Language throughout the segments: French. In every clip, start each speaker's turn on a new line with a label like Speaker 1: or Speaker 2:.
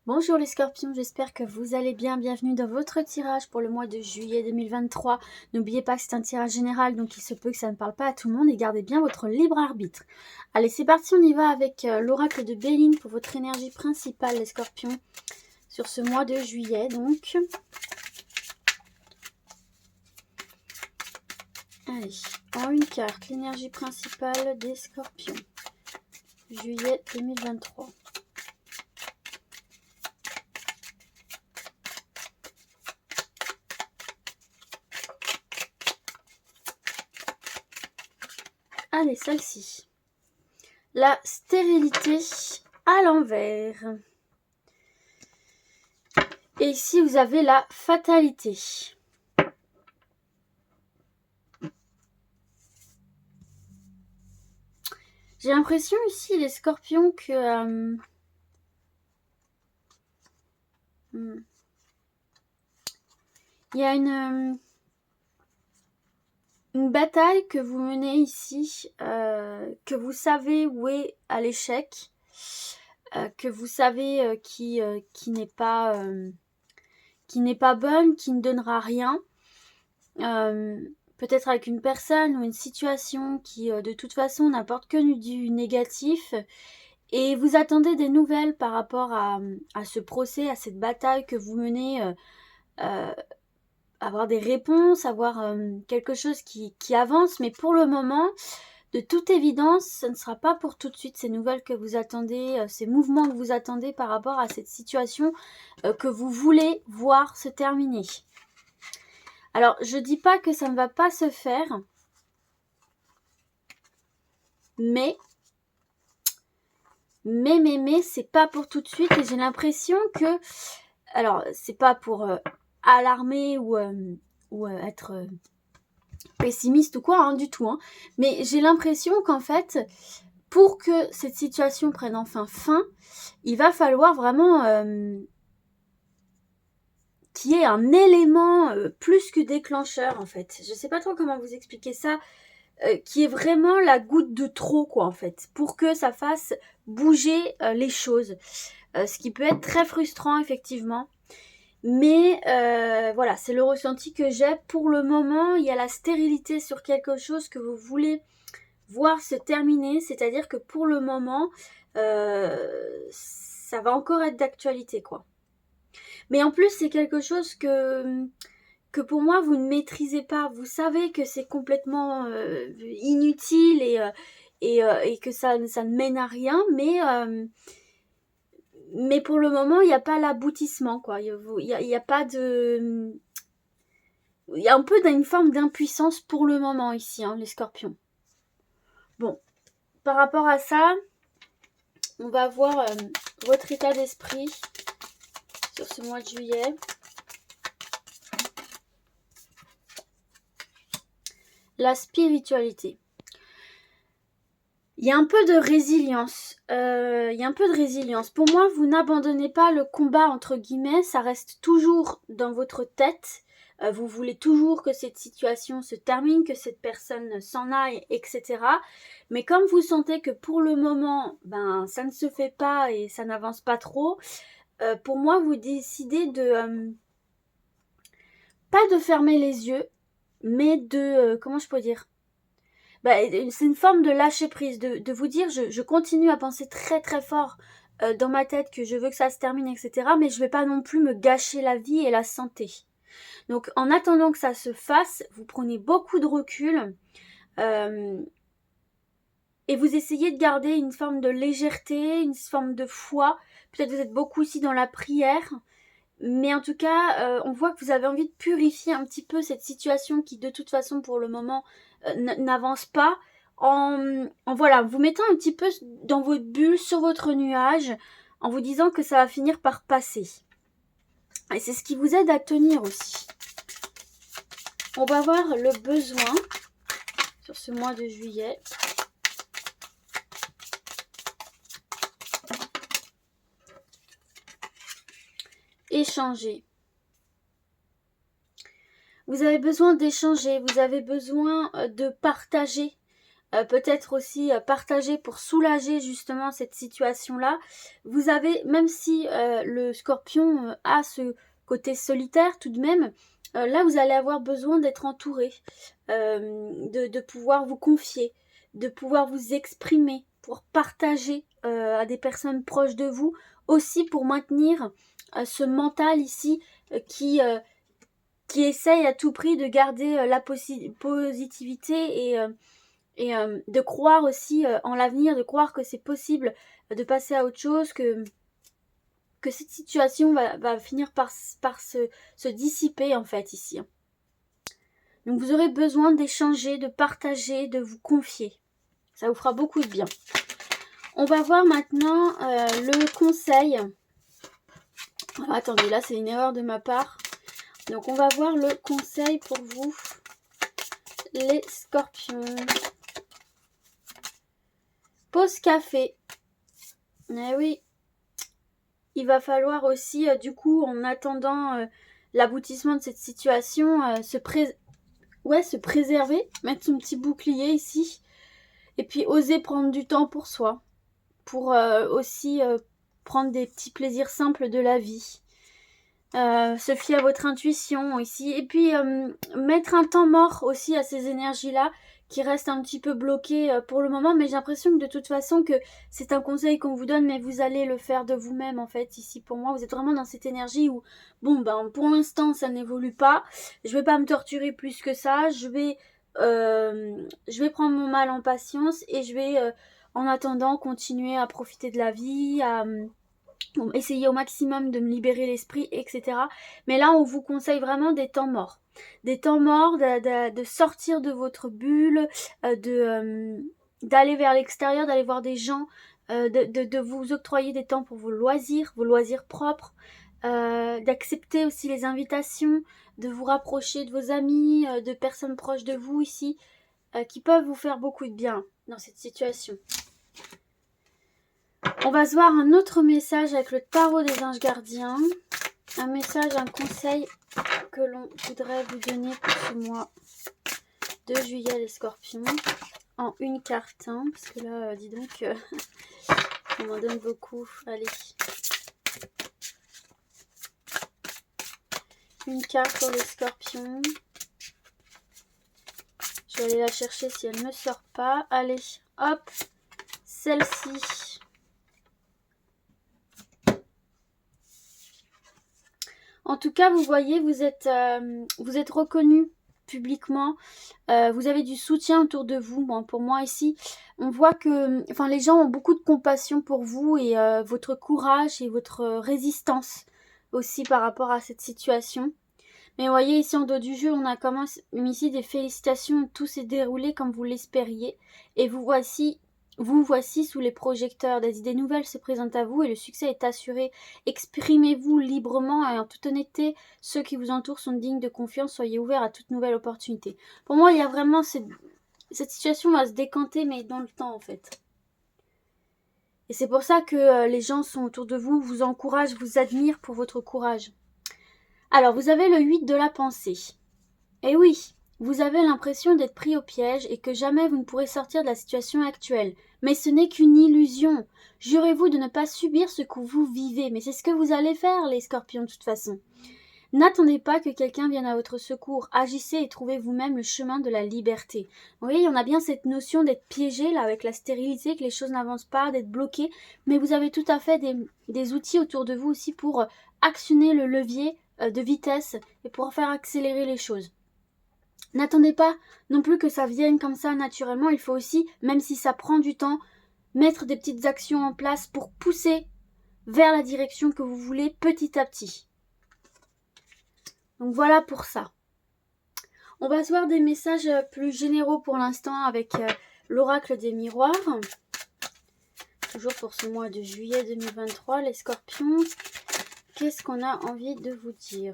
Speaker 1: Bonjour les scorpions, j'espère que vous allez bien. Bienvenue dans votre tirage pour le mois de juillet 2023. N'oubliez pas que c'est un tirage général, donc il se peut que ça ne parle pas à tout le monde et gardez bien votre libre arbitre. Allez, c'est parti, on y va avec l'oracle de Béline pour votre énergie principale les scorpions sur ce mois de juillet. Donc, allez, en une carte, l'énergie principale des scorpions, juillet 2023. Allez, celle-ci. La stérilité à l'envers. Et ici, vous avez la fatalité. J'ai l'impression ici, les scorpions, que... il y a une bataille que vous menez ici, que vous savez où est à l'échec, que vous savez qui n'est pas bonne, qui ne donnera rien. Peut-être avec une personne ou une situation qui de toute façon n'apporte que du négatif, et vous attendez des nouvelles par rapport à ce procès, à cette bataille que vous menez, avoir des réponses, avoir quelque chose qui avance, mais pour le moment, de toute évidence, ce ne sera pas pour tout de suite ces nouvelles que vous attendez, ces mouvements que vous attendez par rapport à cette situation que vous voulez voir se terminer. Alors, je dis pas que ça ne va pas se faire, mais c'est pas pour tout de suite, et j'ai l'impression que, alors c'est pas pour alarmer ou être pessimiste ou quoi, hein, du tout, hein, mais j'ai l'impression qu'en fait, pour que cette situation prenne enfin fin, il va falloir vraiment qu'il y ait un élément plus que déclencheur, en fait. Je sais pas trop comment vous expliquer ça, qui est vraiment la goutte de trop, quoi, en fait, pour que ça fasse bouger les choses. Ce qui peut être très frustrant, effectivement. Mais voilà, c'est le ressenti que j'ai. Pour le moment, il y a la stérilité sur quelque chose que vous voulez voir se terminer. C'est-à-dire que pour le moment, ça va encore être d'actualité, quoi. Mais en plus, c'est quelque chose que pour moi, vous ne maîtrisez pas. Vous savez que c'est complètement inutile et que ça ne mène à rien, mais pour le moment, il n'y a pas l'aboutissement, quoi. Il y a pas de... Il y a un peu d'une forme d'impuissance pour le moment ici, hein, les scorpions. Bon, par rapport à ça, on va voir votre état d'esprit sur ce mois de juillet. La spiritualité. Il y a un peu de résilience. Pour moi, vous n'abandonnez pas le combat, entre guillemets. Ça reste toujours dans votre tête. Vous voulez toujours que cette situation se termine, que cette personne s'en aille, etc. Mais comme vous sentez que pour le moment, ça ne se fait pas et ça n'avance pas trop, pour moi, vous décidez de... pas de fermer les yeux, mais de... comment je peux dire ? C'est une forme de lâcher prise, de vous dire je continue à penser très très fort dans ma tête que je veux que ça se termine, etc. Mais je vais pas non plus me gâcher la vie et la santé. Donc en attendant que ça se fasse, vous prenez beaucoup de recul et vous essayez de garder une forme de légèreté, une forme de foi. Peut-être vous êtes beaucoup aussi dans la prière. Mais en tout cas, on voit que vous avez envie de purifier un petit peu cette situation qui, de toute façon, pour le moment, n'avance pas. En voilà, vous mettant un petit peu dans votre bulle, sur votre nuage, en vous disant que ça va finir par passer. Et c'est ce qui vous aide à tenir aussi. On va voir le besoin sur ce mois de juillet. Échanger. Vous avez besoin d'échanger, vous avez besoin de partager peut-être aussi partager pour soulager justement cette situation-là. Vous avez, même si le Scorpion a ce côté solitaire tout de même, là vous allez avoir besoin d'être entouré, de pouvoir vous confier, de pouvoir vous exprimer, pour partager à des personnes proches de vous, aussi pour maintenir ce mental ici qui essaye à tout prix de garder la positivité et de croire aussi en l'avenir, de croire que c'est possible de passer à autre chose, que cette situation va finir par se dissiper en fait ici. Donc vous aurez besoin d'échanger, de partager, de vous confier. Ça vous fera beaucoup de bien. On va voir maintenant le conseil. Alors, attendez, là c'est une erreur de ma part. Donc on va voir le conseil pour vous, les Scorpions. Pause café. Eh oui. Il va falloir aussi, du coup, en attendant l'aboutissement de cette situation, se préserver, mettre son petit bouclier ici, et puis oser prendre du temps pour soi, pour aussi prendre des petits plaisirs simples de la vie. Se fier à votre intuition ici, et puis mettre un temps mort aussi à ces énergies-là, qui restent un petit peu bloquées pour le moment, mais j'ai l'impression que de toute façon que c'est un conseil qu'on vous donne, mais vous allez le faire de vous-même en fait. Ici pour moi, vous êtes vraiment dans cette énergie où, bon ben pour l'instant ça n'évolue pas, je vais pas me torturer plus que ça, je vais prendre mon mal en patience, et je vais en attendant continuer à profiter de la vie, à essayer au maximum de me libérer l'esprit, etc. Mais là, on vous conseille vraiment des temps morts. Des temps morts, de sortir de votre bulle, d'aller vers l'extérieur, d'aller voir des gens, de vous octroyer des temps pour vos loisirs propres, d'accepter aussi les invitations, de vous rapprocher de vos amis, de personnes proches de vous ici, qui peuvent vous faire beaucoup de bien dans cette situation. On va se voir un autre message avec le tarot des anges gardiens. Un message, un conseil que l'on voudrait vous donner pour ce mois de juillet, les Scorpions. En une carte, hein, parce que là, dis donc, on m'en donne beaucoup. Allez. Une carte pour les Scorpions. Je vais aller la chercher si elle ne sort pas. Allez, hop, celle-ci. En tout cas, vous voyez, vous êtes reconnu publiquement, vous avez du soutien autour de vous. Bon, pour moi ici, on voit que les gens ont beaucoup de compassion pour vous, et votre courage et votre résistance aussi par rapport à cette situation. Mais vous voyez ici en dos du jeu, on a quand même ici des félicitations, tout s'est déroulé comme vous l'espériez, et vous voici sous les projecteurs. Des idées nouvelles se présentent à vous et le succès est assuré. Exprimez-vous librement et en toute honnêteté. Ceux qui vous entourent sont dignes de confiance. Soyez ouverts à toute nouvelle opportunité. Pour moi, il y a vraiment cette situation va se décanter, mais dans le temps en fait. Et c'est pour ça que les gens sont autour de vous, vous encouragent, vous admirent pour votre courage. Alors, vous avez le 8 de la pensée. Et oui, vous avez l'impression d'être pris au piège et que jamais vous ne pourrez sortir de la situation actuelle. Mais ce n'est qu'une illusion. Jurez-vous de ne pas subir ce que vous vivez. Mais c'est ce que vous allez faire, les Scorpions, de toute façon. N'attendez pas que quelqu'un vienne à votre secours. Agissez et trouvez vous-même le chemin de la liberté. Vous voyez, on a bien cette notion d'être piégé, là, avec la stérilité, que les choses n'avancent pas, d'être bloqué. Mais vous avez tout à fait des outils autour de vous aussi pour actionner le levier de vitesse et pour faire accélérer les choses. N'attendez pas non plus que ça vienne comme ça naturellement. Il faut aussi, même si ça prend du temps, mettre des petites actions en place pour pousser vers la direction que vous voulez petit à petit. Donc voilà pour ça. On va se voir des messages plus généraux pour l'instant avec l'oracle des miroirs. Toujours pour ce mois de juillet 2023, les Scorpions. Qu'est-ce qu'on a envie de vous dire ?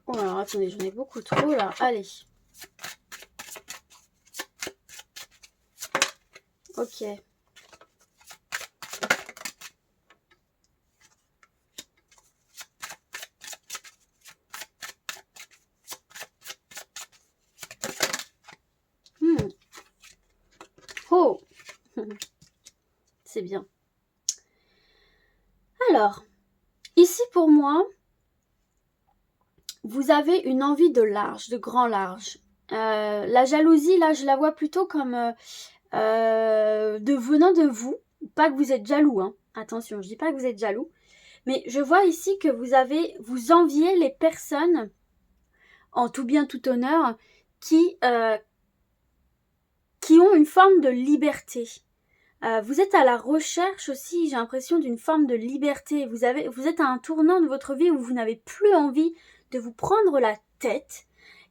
Speaker 1: Oh, alors attendez, j'en ai beaucoup trop là. Allez. Ok. c'est bien. Alors, ici pour moi, vous avez une envie de large, de grand large. La jalousie, là, je la vois plutôt comme venant de vous. Pas que vous êtes jaloux, hein. Attention, je dis pas que vous êtes jaloux. Mais je vois ici que vous enviez les personnes, en tout bien, tout honneur, qui ont une forme de liberté. Vous êtes à la recherche aussi, j'ai l'impression, d'une forme de liberté. Vous êtes à un tournant de votre vie où vous n'avez plus envie de vous prendre la tête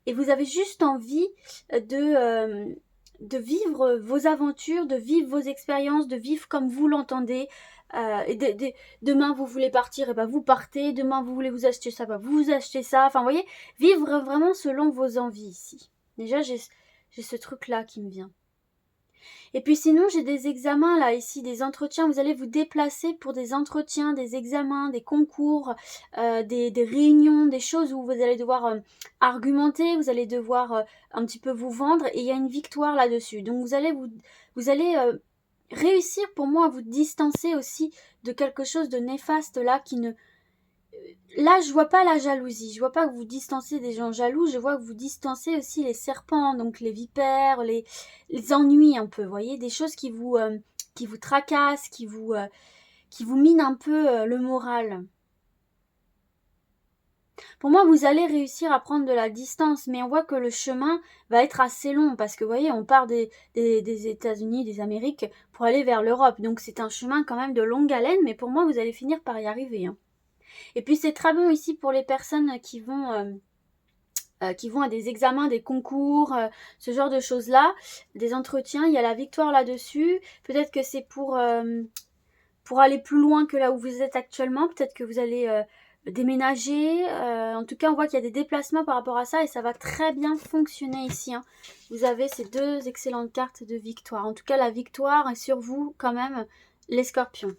Speaker 1: et vous avez juste envie de vivre vos aventures, de vivre vos expériences, de vivre comme vous l'entendez. Demain vous voulez partir, et ben vous partez. Demain vous voulez vous acheter ça, ben vous achetez ça. Enfin, vous voyez, vivre vraiment selon vos envies ici. Déjà, j'ai ce truc-là qui me vient. Et puis sinon, j'ai des examens là, ici, des entretiens. Vous allez vous déplacer pour des entretiens, des examens, des concours, des réunions, des choses où vous allez devoir argumenter, vous allez devoir un petit peu vous vendre et il y a une victoire là-dessus. Donc vous allez réussir pour moi à vous distancer aussi de quelque chose de néfaste là qui ne... Là, je vois pas la jalousie, je vois pas que vous distancez des gens jaloux, je vois que vous distancez aussi les serpents, donc les vipères, les ennuis un peu, vous voyez, des choses qui vous tracassent, qui vous minent un peu le moral. Pour moi, vous allez réussir à prendre de la distance, mais on voit que le chemin va être assez long, parce que vous voyez, on part des États-Unis, des Amériques, pour aller vers l'Europe, donc c'est un chemin quand même de longue haleine, mais pour moi, vous allez finir par y arriver, hein. Et puis c'est très bon ici pour les personnes qui vont à des examens, des concours, ce genre de choses-là, des entretiens, il y a la victoire là-dessus. Peut-être que c'est pour aller plus loin que là où vous êtes actuellement. Peut-être que vous allez déménager. En tout cas, on voit qu'il y a des déplacements par rapport à ça et ça va très bien fonctionner ici, hein. Vous avez ces deux excellentes cartes de victoire. En tout cas, la victoire est sur vous quand même, les scorpions.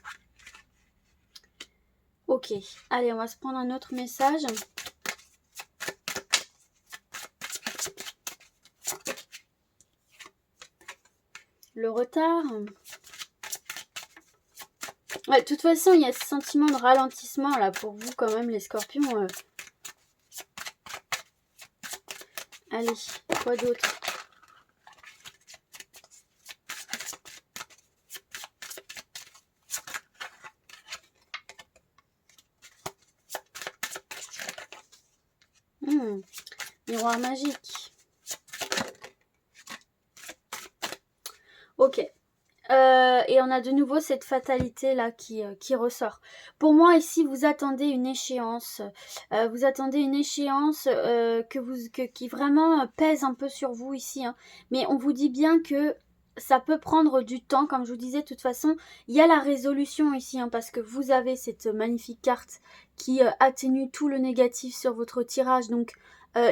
Speaker 1: Ok, allez, on va se prendre un autre message. Le retard. Ouais, de toute façon, il y a ce sentiment de ralentissement là pour vous quand même, les scorpions. Allez, quoi d'autre ? Miroir magique. Ok. Et on a de nouveau cette fatalité là qui ressort. Pour moi ici, vous attendez une échéance. Vous attendez une échéance qui vraiment pèse un peu sur vous ici, hein. Mais on vous dit bien que ça peut prendre du temps, comme je vous disais. De toute façon, il y a la résolution ici, hein, parce que vous avez cette magnifique carte qui atténue tout le négatif sur votre tirage. Donc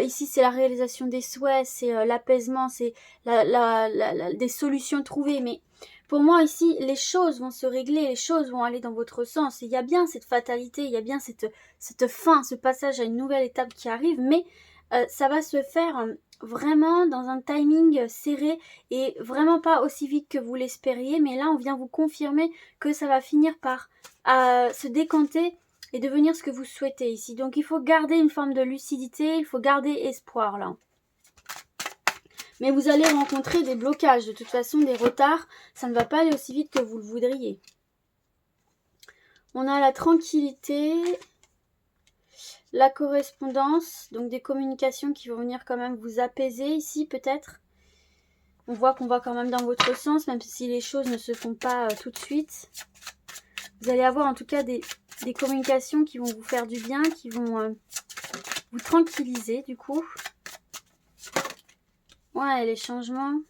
Speaker 1: ici, c'est la réalisation des souhaits, c'est l'apaisement, c'est des solutions trouvées. Mais pour moi, ici, les choses vont se régler, les choses vont aller dans votre sens. Et il y a bien cette fatalité, il y a bien cette fin, ce passage à une nouvelle étape qui arrive, mais ça va se faire vraiment dans un timing serré et vraiment pas aussi vite que vous l'espériez. Mais là, on vient vous confirmer que ça va finir par se décanter et devenir ce que vous souhaitez ici. Donc, il faut garder une forme de lucidité, il faut garder espoir là. Mais vous allez rencontrer des blocages, de toute façon des retards, ça ne va pas aller aussi vite que vous le voudriez. On a la tranquillité, la correspondance, donc des communications qui vont venir quand même vous apaiser ici peut-être. On voit qu'on va quand même dans votre sens, même si les choses ne se font pas tout de suite. Vous allez avoir en tout cas des communications qui vont vous faire du bien, qui vont vous tranquilliser du coup. Ouais, les changements.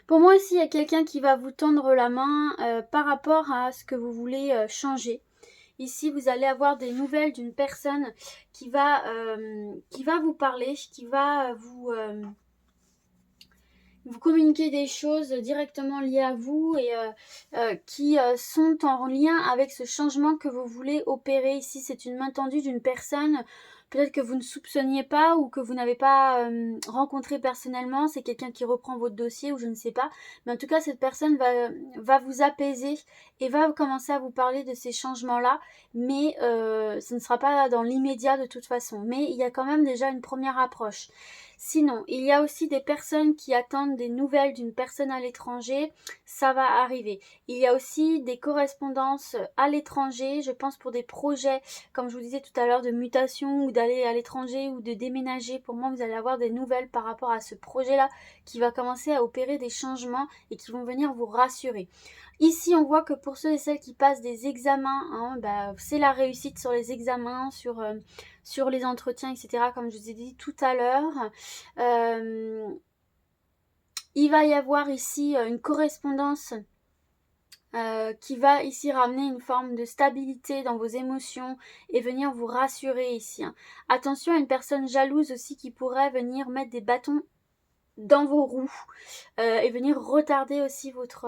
Speaker 1: Pour moi aussi, il y a quelqu'un qui va vous tendre la main par rapport à ce que vous voulez changer. Ici, vous allez avoir des nouvelles d'une personne qui va vous parler, qui va vous communiquer des choses directement liées à vous et qui sont en lien avec ce changement que vous voulez opérer. Ici, c'est une main tendue d'une personne peut-être que vous ne soupçonniez pas ou que vous n'avez pas rencontré personnellement, c'est quelqu'un qui reprend votre dossier ou je ne sais pas, mais en tout cas cette personne va vous apaiser et va commencer à vous parler de ces changements-là, mais ce ne sera pas dans l'immédiat de toute façon, mais il y a quand même déjà une première approche. Sinon, il y a aussi des personnes qui attendent des nouvelles d'une personne à l'étranger, ça va arriver. Il y a aussi des correspondances à l'étranger, je pense pour des projets, comme je vous disais tout à l'heure, de mutation ou d'aller à l'étranger ou de déménager. Pour moi, vous allez avoir des nouvelles par rapport à ce projet-là qui va commencer à opérer des changements et qui vont venir vous rassurer. Ici, on voit que pour ceux et celles qui passent des examens, c'est la réussite sur les examens, sur les entretiens, etc. Comme je vous ai dit tout à l'heure. Il va y avoir ici une correspondance qui va ici ramener une forme de stabilité dans vos émotions et venir vous rassurer ici. Attention à une personne jalouse aussi qui pourrait venir mettre des bâtons dans vos roues et venir retarder aussi votre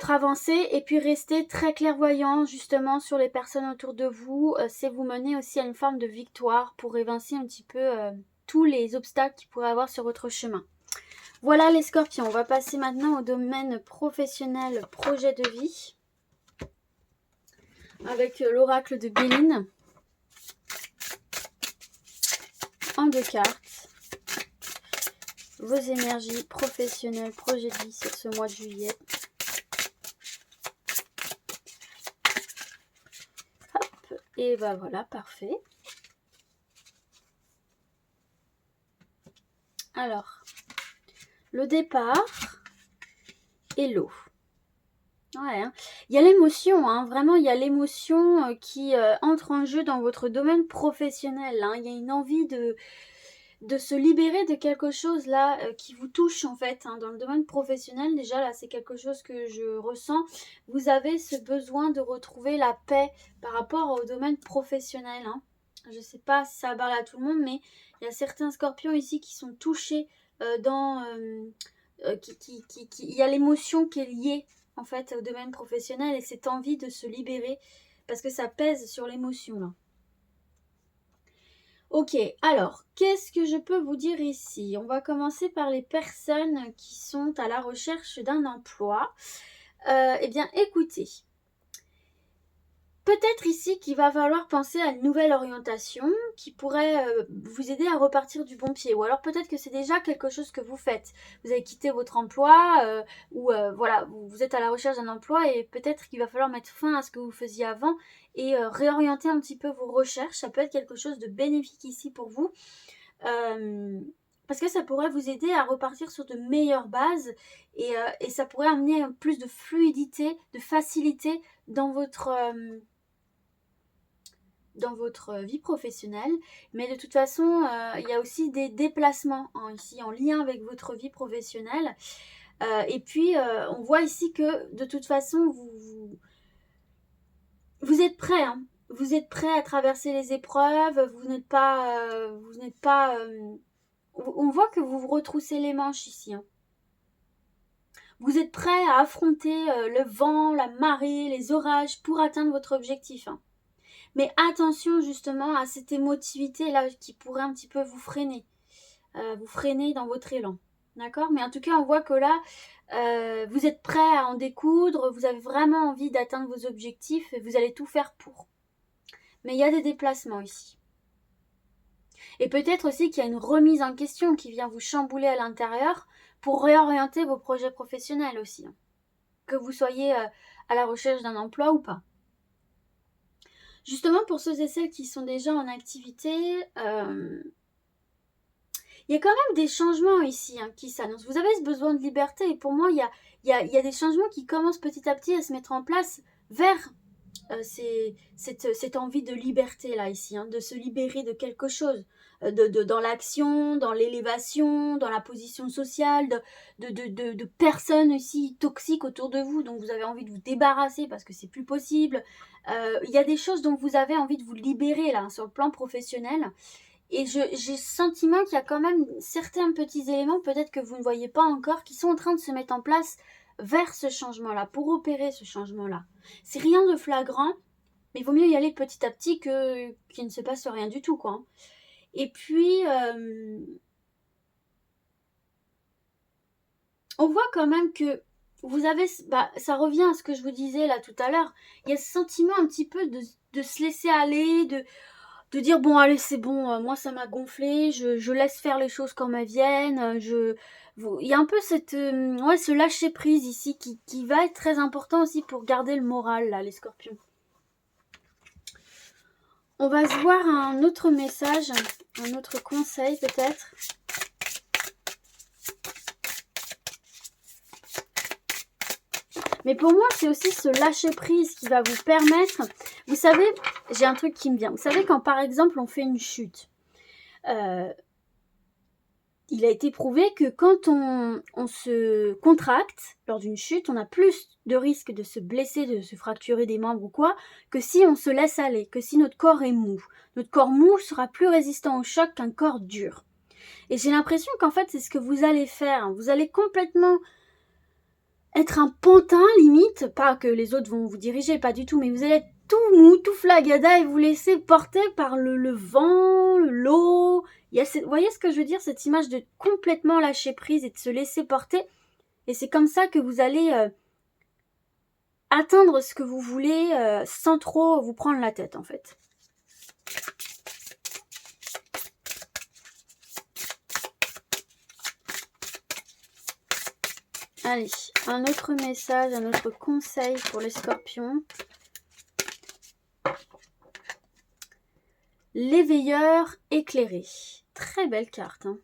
Speaker 1: avancée et puis rester très clairvoyant justement sur les personnes autour de vous, c'est vous mener aussi à une forme de victoire pour évincer un petit peu tous les obstacles qu'il pourrait avoir sur votre chemin. Voilà les scorpions, on va passer maintenant au domaine professionnel, projet de vie avec l'oracle de Béline en 2 cartes. Vos énergies professionnelles, projet de vie sur ce mois de juillet. Hop, et ben voilà, parfait. Alors, le départ et l'eau. Ouais, hein. Il y a l'émotion, hein, vraiment il y a l'émotion qui entre en jeu dans votre domaine professionnel. Hein. Il y a une envie de se libérer de quelque chose là qui vous touche en fait. Hein. Dans le domaine professionnel, déjà là c'est quelque chose que je ressens. Vous avez ce besoin de retrouver la paix par rapport au domaine professionnel. Hein. Je ne sais pas si ça parle à tout le monde, mais il y a certains scorpions ici qui sont touchés il y a l'émotion qui est liée en fait au domaine professionnel et cette envie de se libérer parce que ça pèse sur l'émotion là. Ok, alors, qu'est-ce que je peux vous dire ici? On va commencer par les personnes qui sont à la recherche d'un emploi. Eh bien, écoutez, peut-être ici qu'il va falloir penser à une nouvelle orientation qui pourrait vous aider à repartir du bon pied. Ou alors peut-être que c'est déjà quelque chose que vous faites. Vous avez quitté votre emploi ou voilà, vous êtes à la recherche d'un emploi et peut-être qu'il va falloir mettre fin à ce que vous faisiez avant et réorienter un petit peu vos recherches. Ça peut être quelque chose de bénéfique ici pour vous. Parce que ça pourrait vous aider à repartir sur de meilleures bases et ça pourrait amener plus de fluidité, de facilité dans votre vie professionnelle, mais de toute façon il y a aussi des déplacements ici en lien avec votre vie professionnelle et puis on voit ici que de toute façon vous êtes prêts, hein. Vous êtes prêts à traverser les épreuves, vous n'êtes pas on voit que vous vous retroussez les manches ici, hein. Vous êtes prêts à affronter le vent, la marée, les orages pour atteindre votre objectif, hein. Mais attention justement à cette émotivité là qui pourrait un petit peu vous freiner dans votre élan. D'accord? Mais en tout cas, on voit que là, vous êtes prêt à en découdre, vous avez vraiment envie d'atteindre vos objectifs et vous allez tout faire pour. Mais il y a des déplacements ici. Et peut-être aussi qu'il y a une remise en question qui vient vous chambouler à l'intérieur pour réorienter vos projets professionnels aussi. Hein. Que vous soyez à la recherche d'un emploi ou pas. Justement, pour ceux et celles qui sont déjà en activité, il y a quand même des changements ici qui s'annoncent. Vous avez ce besoin de liberté et pour moi, il y a des changements qui commencent petit à petit à se mettre en place vers cette envie de liberté là ici, hein, de se libérer de quelque chose, dans l'action, dans l'élévation, dans la position sociale, de personnes aussi toxiques autour de vous, dont vous avez envie de vous débarrasser parce que c'est plus possible. Il y a des choses dont vous avez envie de vous libérer là, sur le plan professionnel. Et j'ai le sentiment qu'il y a quand même certains petits éléments, peut-être que vous ne voyez pas encore, qui sont en train de se mettre en place vers ce changement-là, pour opérer ce changement-là. C'est rien de flagrant, Mais il vaut mieux y aller petit à petit que qu'il ne se passe rien du tout, quoi. Hein. Et puis, on voit quand même que vous avez, ça revient à ce que je vous disais là tout à l'heure, il y a ce sentiment un petit peu de se laisser aller, de dire bon allez c'est bon, moi ça m'a gonflé, je laisse faire les choses comme elles viennent, il y a un peu ce lâcher prise ici qui va être très important aussi pour garder le moral là les scorpions. On va se voir un autre message, un autre conseil peut-être. Mais pour moi, c'est aussi ce lâcher-prise qui va vous permettre... Vous savez, j'ai un truc qui me vient. Vous savez, quand par exemple, on fait une chute, il a été prouvé que quand on se contracte lors d'une chute, on a plus de risque de se blesser, de se fracturer des membres ou quoi, que si on se laisse aller, que si notre corps est mou. Notre corps mou sera plus résistant au choc qu'un corps dur. Et j'ai l'impression qu'en fait, c'est ce que vous allez faire. Vous allez complètement... être un pantin limite, pas que les autres vont vous diriger, pas du tout, mais vous allez être tout mou, tout flagada et vous laisser porter par le vent, l'eau. Vous voyez ce que je veux dire, cette image de complètement lâcher prise et de se laisser porter. Et c'est comme ça que vous allez atteindre ce que vous voulez sans trop vous prendre la tête en fait. Allez, un autre message, un autre conseil pour les scorpions. L'éveilleur éclairé. Très belle carte. Hein.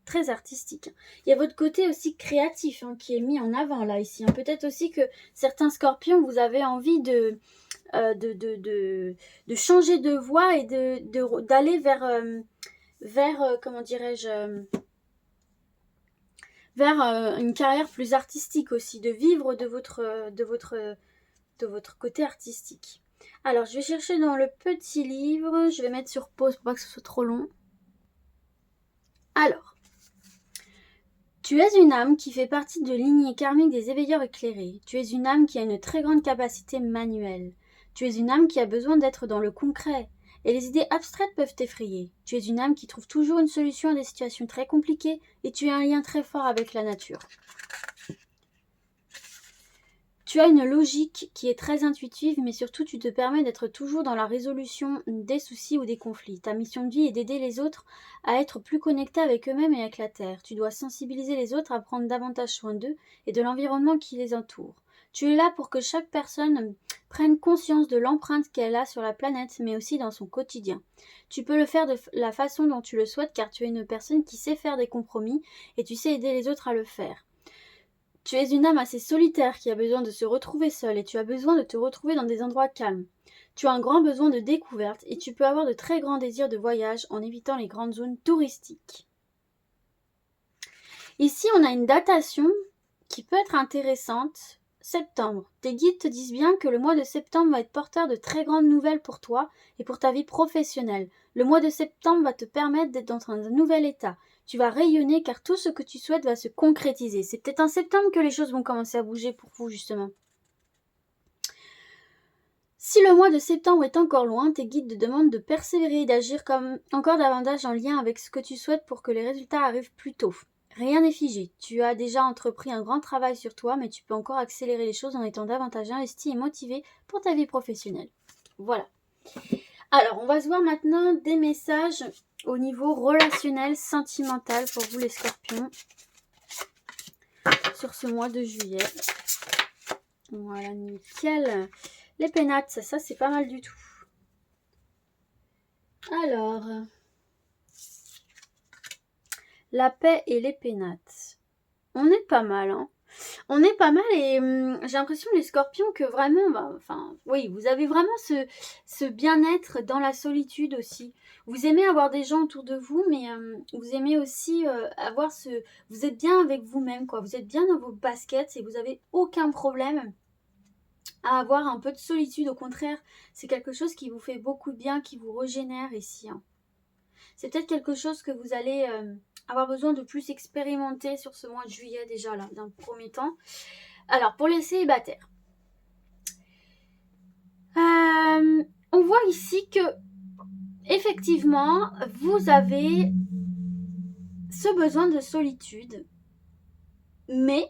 Speaker 1: Très artistique. Il y a votre côté aussi créatif hein, qui est mis en avant là, ici. Hein. Peut-être aussi que certains scorpions, vous avez envie de changer de voie et d'aller vers comment dirais-je... vers une carrière plus artistique aussi, de vivre de votre côté artistique. Alors, je vais chercher dans le petit livre, je vais mettre sur pause pour pas que ce soit trop long. Alors, tu es une âme qui fait partie de lignée karmique des éveilleurs éclairés. Tu es une âme qui a une très grande capacité manuelle. Tu es une âme qui a besoin d'être dans le concret. Et les idées abstraites peuvent t'effrayer. Tu es une âme qui trouve toujours une solution à des situations très compliquées et tu as un lien très fort avec la nature. Tu as une logique qui est très intuitive, mais surtout tu te permets d'être toujours dans la résolution des soucis ou des conflits. Ta mission de vie est d'aider les autres à être plus connectés avec eux-mêmes et avec la Terre. Tu dois sensibiliser les autres à prendre davantage soin d'eux et de l'environnement qui les entoure. Tu es là pour que chaque personne prenne conscience de l'empreinte qu'elle a sur la planète, mais aussi dans son quotidien. Tu peux le faire de la façon dont tu le souhaites, car tu es une personne qui sait faire des compromis et tu sais aider les autres à le faire. Tu es une âme assez solitaire qui a besoin de se retrouver seule et tu as besoin de te retrouver dans des endroits calmes. Tu as un grand besoin de découverte et tu peux avoir de très grands désirs de voyage en évitant les grandes zones touristiques. Ici, on a une datation qui peut être intéressante. Septembre. Tes guides te disent bien que le mois de septembre va être porteur de très grandes nouvelles pour toi et pour ta vie professionnelle. Le mois de septembre va te permettre d'être dans un nouvel état. Tu vas rayonner car tout ce que tu souhaites va se concrétiser. C'est peut-être en septembre que les choses vont commencer à bouger pour vous justement. Si le mois de septembre est encore loin, tes guides te demandent de persévérer et d'agir comme encore davantage en lien avec ce que tu souhaites pour que les résultats arrivent plus tôt. Rien n'est figé. Tu as déjà entrepris un grand travail sur toi, mais tu peux encore accélérer les choses en étant davantage investi et motivé pour ta vie professionnelle. Voilà. Alors, on va se voir maintenant des messages au niveau relationnel, sentimental pour vous les scorpions sur ce mois de juillet. Voilà, nickel. Les pénates, ça c'est pas mal du tout. Alors... la paix et les pénates. On est pas mal, hein. On est pas mal et j'ai l'impression les scorpions que vraiment, oui, vous avez vraiment ce bien-être dans la solitude aussi. Vous aimez avoir des gens autour de vous, mais vous aimez aussi avoir vous êtes bien avec vous-même, quoi. Vous êtes bien dans vos baskets et vous avez aucun problème à avoir un peu de solitude. Au contraire, c'est quelque chose qui vous fait beaucoup de bien, qui vous régénère ici. Hein. C'est peut-être quelque chose que vous allez avoir besoin de plus expérimenter sur ce mois de juillet déjà, là, d'un premier temps. Alors, pour les célibataires. On voit ici que effectivement, vous avez ce besoin de solitude, mais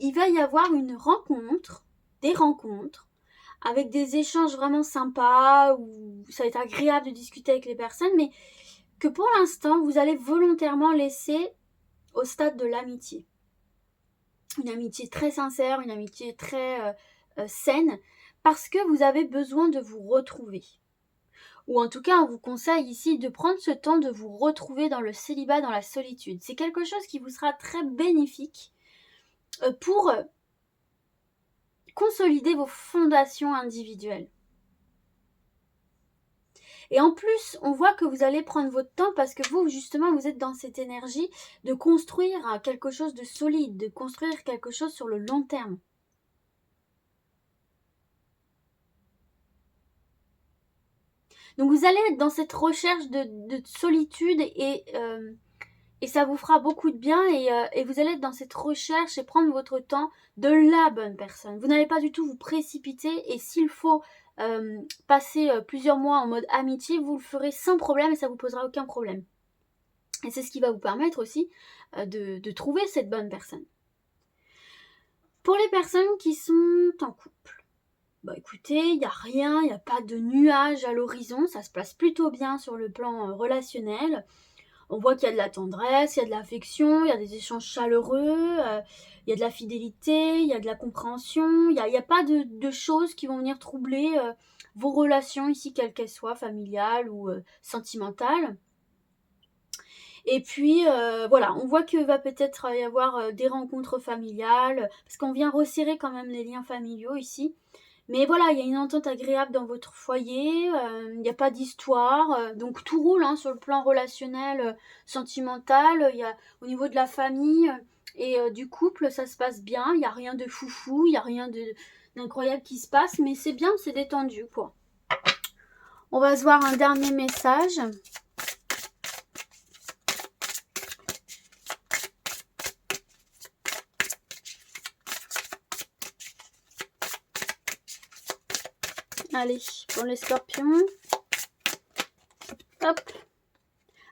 Speaker 1: il va y avoir des rencontres, avec des échanges vraiment sympas, où ça va être agréable de discuter avec les personnes, mais que pour l'instant, vous allez volontairement laisser au stade de l'amitié. Une amitié très sincère, une amitié très saine, parce que vous avez besoin de vous retrouver. Ou en tout cas, on vous conseille ici de prendre ce temps de vous retrouver dans le célibat, dans la solitude. C'est quelque chose qui vous sera très bénéfique pour consolider vos fondations individuelles. Et en plus, on voit que vous allez prendre votre temps parce que vous, justement, vous êtes dans cette énergie de construire quelque chose de solide, de construire quelque chose sur le long terme. Donc vous allez être dans cette recherche de solitude et ça vous fera beaucoup de bien et vous allez être dans cette recherche et prendre votre temps de la bonne personne. Vous n'allez pas du tout vous précipiter et s'il faut passer plusieurs mois en mode amitié, vous le ferez sans problème et ça ne vous posera aucun problème. Et c'est ce qui va vous permettre aussi de trouver cette bonne personne. Pour les personnes qui sont en couple, bah écoutez, il n'y a rien, il n'y a pas de nuage à l'horizon, ça se passe plutôt bien sur le plan relationnel. On voit qu'il y a de la tendresse, il y a de l'affection, il y a des échanges chaleureux, il y a de la fidélité, il y a de la compréhension. Il n'y a pas de choses qui vont venir troubler vos relations ici, quelles qu'elles soient, familiales ou sentimentales. Et puis, voilà, on voit qu'il va peut-être y avoir des rencontres familiales, parce qu'on vient resserrer quand même les liens familiaux ici. Mais voilà, il y a une entente agréable dans votre foyer, il n'y a pas d'histoire, donc tout roule sur le plan relationnel, sentimental, au niveau de la famille et du couple, ça se passe bien, il n'y a rien de foufou, il n'y a rien d'incroyable qui se passe, mais c'est bien, c'est détendu quoi. On va se voir un dernier message. Allez, pour les scorpions. Hop.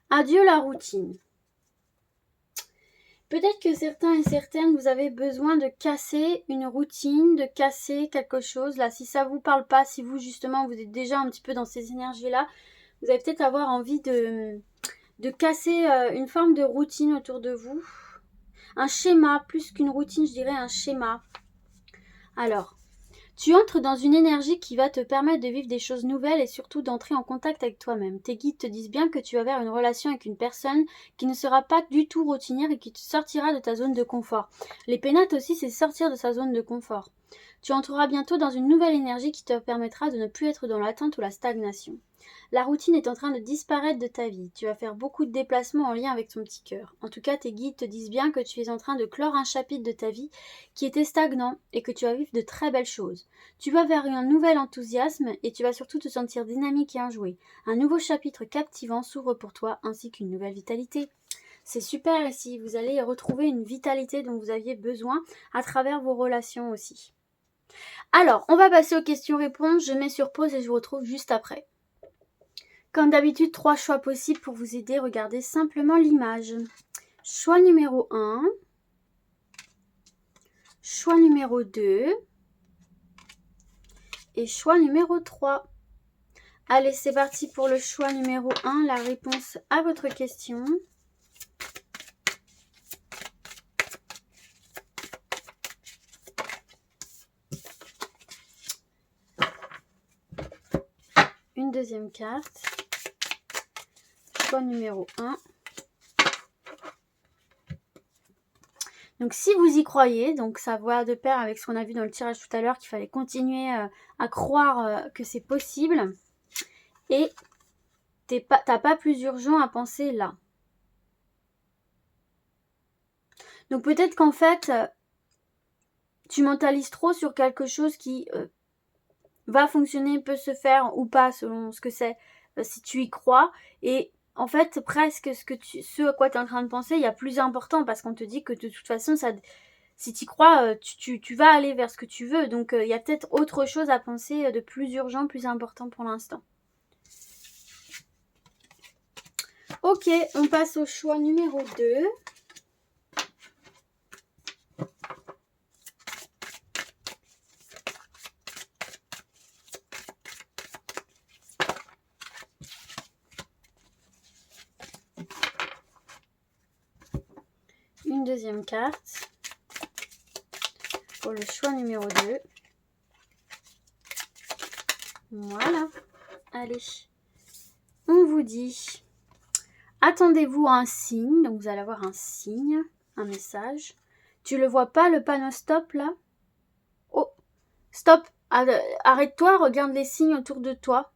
Speaker 1: Adieu la routine. Peut-être que certains et certaines, vous avez besoin de casser une routine, de casser quelque chose. Là, si ça vous parle pas, si vous, justement, vous êtes déjà un petit peu dans ces énergies-là, vous allez peut-être avoir envie de casser une forme de routine autour de vous. Un schéma, plus qu'une routine, je dirais un schéma. Alors, tu entres dans une énergie qui va te permettre de vivre des choses nouvelles et surtout d'entrer en contact avec toi-même. Tes guides te disent bien que tu vas vers une relation avec une personne qui ne sera pas du tout routinière et qui te sortira de ta zone de confort. Les pénates aussi, c'est sortir de sa zone de confort. Tu entreras bientôt dans une nouvelle énergie qui te permettra de ne plus être dans l'attente ou la stagnation. La routine est en train de disparaître de ta vie. Tu vas faire beaucoup de déplacements en lien avec ton petit cœur. En tout cas, tes guides te disent bien que tu es en train de clore un chapitre de ta vie qui était stagnant et que tu vas vivre de très belles choses. Tu vas vers un nouvel enthousiasme et tu vas surtout te sentir dynamique et enjoué. Un nouveau chapitre captivant s'ouvre pour toi ainsi qu'une nouvelle vitalité. C'est super ici, vous allez retrouver une vitalité dont vous aviez besoin à travers vos relations aussi. Alors, on va passer aux questions-réponses, je mets sur pause et je vous retrouve juste après. Comme d'habitude, 3 choix possibles pour vous aider. Regardez simplement l'image. Choix numéro 1. Choix numéro 2. Et choix numéro 3. Allez, c'est parti pour le choix numéro 1, la réponse à votre question. Une deuxième carte. Choix numéro 1. Donc si vous y croyez, donc ça va de pair avec ce qu'on a vu dans le tirage tout à l'heure, qu'il fallait continuer à croire que c'est possible. Et t'as pas plus urgent à penser là. Donc peut-être qu'en fait, tu mentalises trop sur quelque chose qui va fonctionner, peut se faire ou pas selon ce que c'est, si tu y crois. Et en fait, presque ce à quoi tu es en train de penser, il y a plus important parce qu'on te dit que de toute façon, si tu y crois, tu vas aller vers ce que tu veux. Donc, il y a peut-être autre chose à penser de plus urgent, plus important pour l'instant. Ok, on passe au choix numéro 2. Une deuxième carte pour le choix numéro 2. Voilà. Allez. On vous dit, attendez-vous à un signe. Donc, vous allez avoir un signe, un message. Tu le vois pas, le panneau stop, là? Oh, stop. Arrête-toi, regarde les signes autour de toi.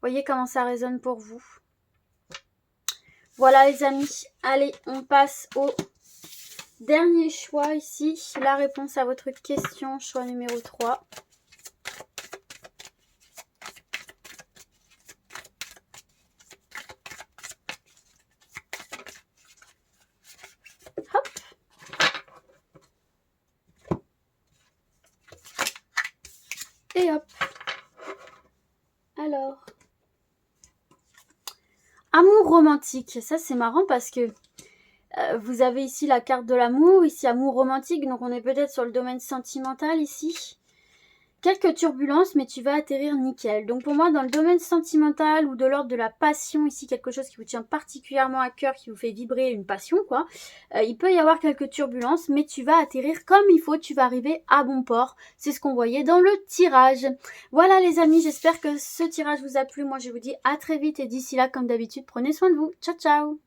Speaker 1: Voyez comment ça résonne pour vous. Voilà, les amis. Allez, on passe au dernier choix ici. La réponse à votre question, choix numéro 3. Hop. Et hop. Alors. Amour romantique. Ça, c'est marrant parce que vous avez ici la carte de l'amour, ici amour romantique, donc on est peut-être sur le domaine sentimental ici. Quelques turbulences, mais tu vas atterrir nickel. Donc pour moi, dans le domaine sentimental ou de l'ordre de la passion, ici quelque chose qui vous tient particulièrement à cœur, qui vous fait vibrer une passion, quoi. Il peut y avoir quelques turbulences, mais tu vas atterrir comme il faut, tu vas arriver à bon port. C'est ce qu'on voyait dans le tirage. Voilà les amis, j'espère que ce tirage vous a plu. Moi je vous dis à très vite et d'ici là, comme d'habitude, prenez soin de vous. Ciao ciao!